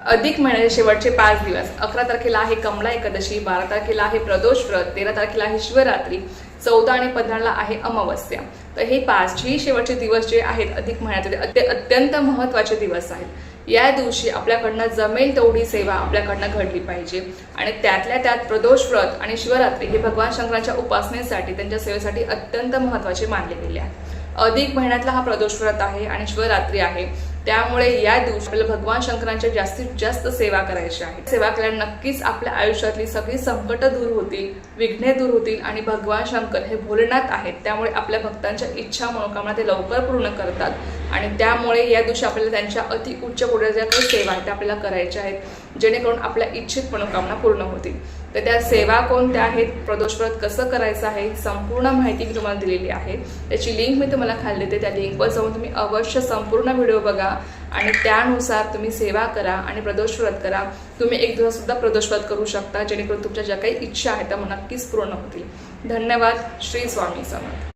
अधिक महिन्याचे शेवटचे 5 दिवस 11 तारखेला आहे कमला एकादशी, 12 तारखेला आहे प्रदोष व्रत, 13 तारखेला आहे शिवरात्री, 14 आणि 15ला आहे अमावस्या। तर हे 5 शेवटचे दिवस जे आहेत अधिक महिन्यातले ते अत्यंत महत्त्वाचे दिवस आहेत। या दिवशी आपल्याकडनं जमेल तेवढी सेवा आपल्याकडनं घडली पाहिजे आणि त्यातल्या त्यात प्रदोष व्रत आणि शिवरात्री हे भगवान शंकरांच्या उपासनेसाठी त्यांच्या सेवेसाठी अत्यंत महत्त्वाचे मानले गेले आहे। अधिक महिन्यातला हा प्रदोष व्रत आहे आणि शिवरात्री आहे, त्यामुळे या दिवशी आपल्याला भगवान शंकरांच्या जास्तीत जास्त सेवा करायची आहे। सेवा केल्याने नक्कीच आपल्या आयुष्यातली सगळी संकट दूर होतील, विघ्ने दूर होतील आणि भगवान शंकर हे भोलेनाथ आहेत, त्यामुळे आपल्या भक्तांच्या इच्छा मनोकामना ते लवकर पूर्ण करतात आणि त्यामुळे या दिवशी आपल्याला त्यांच्या अति उच्च कोटीच्या काही सेवा आहेत त्या आपल्याला करायच्या आहेत, जेणेकरून आपल्या इच्छित मनोकामना पूर्ण होतील। तर त्या सेवा कोणत्या आहेत, प्रदोष व्रत कसं करायचं आहे, संपूर्ण माहिती मी तुम्हाला दिलेली आहे। त्याची लिंक मी तुम्हाला खाली देते, त्या लिंकवर जाऊन तुम्ही अवश्य संपूर्ण व्हिडिओ बघा आणि त्यानुसार तुम्ही सेवा करा आणि प्रदोष व्रत करा। तुम्ही एक दिवस सुद्धा प्रदोष व्रत करू शकता, जेणेकरून तुमच्या ज्या काही इच्छा आहेत त्या नक्कीच पूर्ण होतील। धन्यवाद। श्री स्वामी समर्थ।